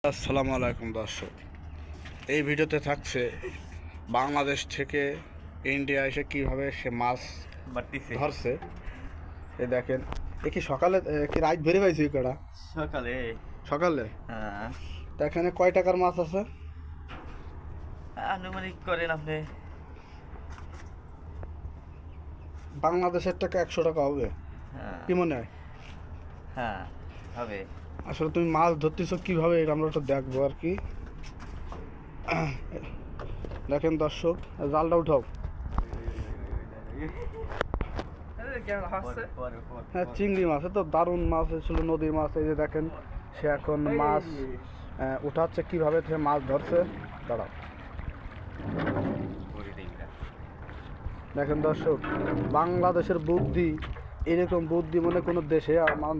আসসালামু আলাইকুম দর্শক, এই ভিডিওতে থাকছে বাংলাদেশ থেকে ইন্ডিয়া এসে কিভাবে সে মাছ ধরছে। এই দেখেন, এ কি সকালে কি রাত ভরে পাইছি কটা সকালে সকালে। হ্যাঁ, তা এখানে কয় টাকার মাছ আছে? আনুমানিক করেন আপনি। বাংলাদেশের টাকা 100 টাকা হবে হ্যাঁ কি মনে হয়? হ্যাঁ হবে। আসলে তুমি মাছ ধরতেছো কিভাবে এটা আমরা একটু দেখবো আর কি। দেখেন দর্শক, জালটা উঠাও। হ্যাঁ, চিংড়ি মাছ, তো দারুণ মাছ ছিল, নদীর মাছ। এই যে দেখেন, সে এখন মাছ উঠাচ্ছে কিভাবে, সে মাছ ধরছে। দাঁড়াও, দেখেন দর্শক, বাংলাদেশের বুদ্ধি, এরকম বুদ্ধি মনে কোনো দেশে আমার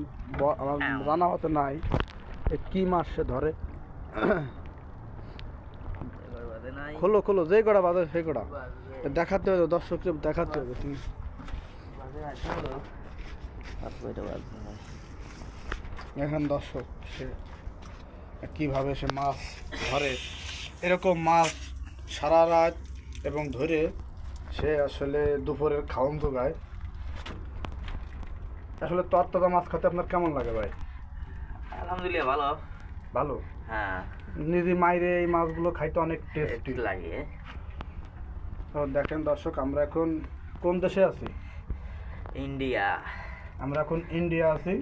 আমার জানা হতে নাই। কি মাছ সে ধরে। খোলো খোলো, যে কটা বাজে সেই কটা দেখাতে হবে দর্শককে, দেখাতে হবে। তুমি এখন দর্শক, সে কিভাবে সে মাছ ধরে, এরকম মাছ সারা রাত এবং ধরে সে আসলে দুপুরের খাওয়ান জোগায়। আসলে তরতাজা মাছ খেতে আপনার কেমন লাগে ভাই? আলহামদুলিল্লাহ ভালো। ভালো। হ্যাঁ, নিজে মাইরে এই মাছগুলো খাইতে অনেক টেস্টি লাগে। তো দেখেন দর্শক, আমরা এখন কোন দেশে আছি? ইন্ডিয়া। আমরা এখন ইন্ডিয়া আছি।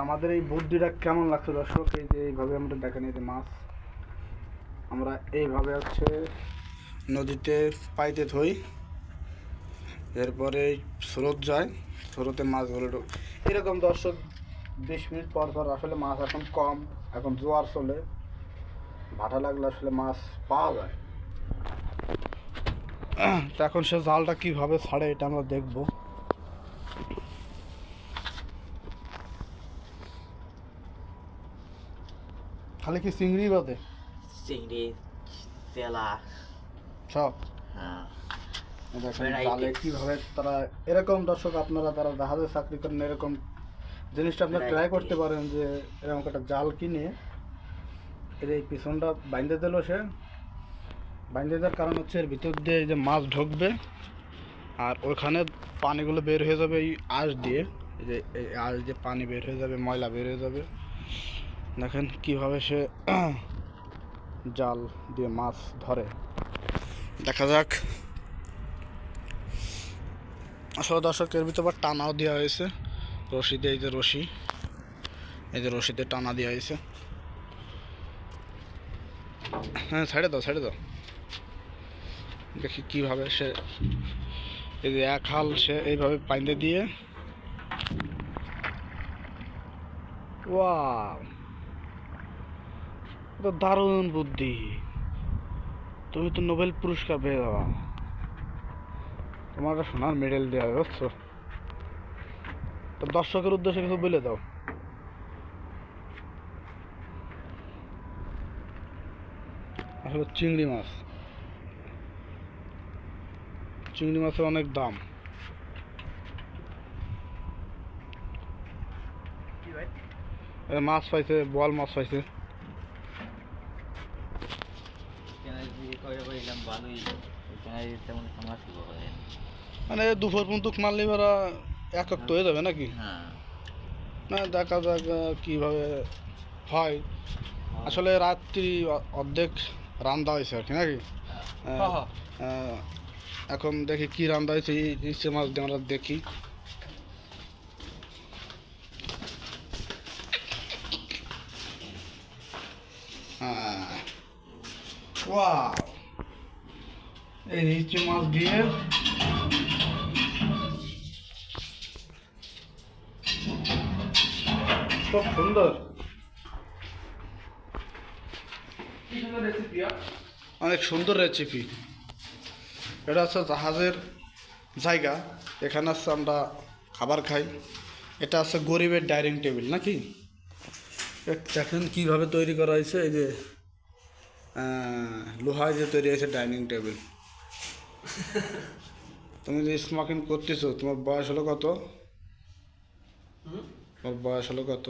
আমাদের এই বুদ্ধিটা কেমন লাগছে দর্শক? এই যে এইভাবে আমরা দেখেন, এই যে মাছ আমরা এইভাবে হচ্ছে নদীতে পাইতে থই, এরপরে স্রোত যায়, স্রোতে মাছগুলো এরকম দর্শক 20 মিনিট পর পর। আসলে মাছ এখন কম, এখন জোয়ার চলে, ভাটা লাগলে আসলে মাছ পাওয়া যায়। তো এখন সে জালটা কিভাবে ছাড়ে এটা আমরা দেখব। খালি কি চিংড়ি বাদে? চিংড়ি, চেলা, সব। হ্যাঁ। দেখেন জালে কিভাবে তারা, এরকম দর্শক আপনারা তারা জাহাজে চাকরি করেন, এরকম জিনিসটা আপনারা ট্রাই করতে পারেন যে এরকম একটা জাল কিনে এর এই পিছনটা বাইন্ধে দিল। সে বাইন্ধে দেওয়ার কারণ হচ্ছে এর ভিতর দিয়ে এই যে মাছ ঢুকবে, আর ওইখানে পানিগুলো বের হয়ে যাবে এই আঁশ দিয়ে। এই যে এই আঁশ দিয়ে পানি বের হয়ে যাবে, ময়লা বের হয়ে যাবে। দেখেন কিভাবে সে জাল দিয়ে মাছ ধরে, দেখা যাক। আসলে দর্শক, এর ভিতর আবার টানাও দেওয়া হয়েছে রশি দিয়ে। এই যে রশি, এই যে রশিতে টানা দেওয়া হয়েছে। হ্যাঁ, ছেড়ে দাও ছেড়ে দাও। দেখি কিভাবে সে, এই যে এক হাল সে এইভাবে পাইন্দে দিয়ে। ওয়াও, তো দারুণ বুদ্ধি। তুমি তো নোবেল পুরস্কার পেয়ে যাবা, তোমার একটা সোনার মেডেল দেওয়া হবে, বুঝছো? তো দর্শকের উদ্দেশ্যে কিছু বলে দাও। আসলে চিংড়ি মাছ, চিংড়ি মাছের অনেক দাম। মাছ পাইছে, বোয়াল মাছ পাইছে। মানে দুপুর পর্যন্ত মারলে এবার একক তো হয়ে যাবে নাকি? না, দেখা যাক কীভাবে হয়। আসলে রাত্রি অর্ধেক রান্না হয়েছে আর কি, নাকি? এখন দেখি কি রান্না হয়েছে, ইচ্ছে মাছ দিয়ে আমরা দেখি। ওয়াও, এই ইচ্ছে মাছ দিয়ে খুব সুন্দর, অনেক সুন্দর রেসিপি। এটা হচ্ছে জাহাজের জায়গা, এখানে হচ্ছে আমরা খাবার খাই। এটা হচ্ছে গরিবের ডাইনিং টেবিল নাকি? দেখেন কীভাবে তৈরি করা হয়েছে। এই যে লোহায় যে তৈরি হয়েছে ডাইনিং টেবিল। তুমি যে স্মোকিং করতেছো, তোমার বয়স হলো কত? তোমার বয়স হলো কত?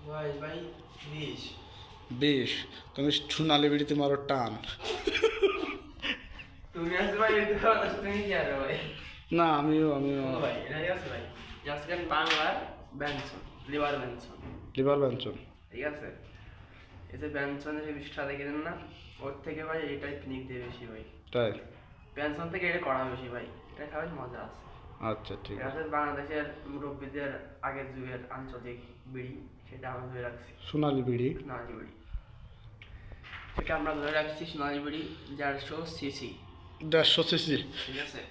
বয়স ভাই 20। 20। তুমি সোনালি বিড়িতে মারো টান। তুমি আছে ভাই, তুমি কি আরো ভাই? না আমিও ভাই এটা ঠিক আছে ভাই, জাস্ট বাংলার ব্যঞ্জন, লিভার ব্যঞ্জন, লিভার ব্যঞ্জন। ঠিক আছে। এই যে ব্যঞ্জনের এই বিষটা দেখেন না, ওর থেকে ভাই এটাই পিনিক দিয়ে বেশি ভাই। তাই? ব্যঞ্জন থেকে এটা করা বেশি ভাই, এটা খাওয়ার মজা আছে। আচ্ছা ঠিক এটা আছে। হচ্ছে বাংলাদেশের মুরব্বীদের আগের যুগের আঞ্চলিক বিড়ি, সেটা আমরা ধরে রাখছি। সোনালি বিড়ি। সোনালি বিড়ি, সেটা আমরা ধরে রাখছি সোনালি বিড়ি 150 সিসি, 150 সিসি। ঠিক আছে।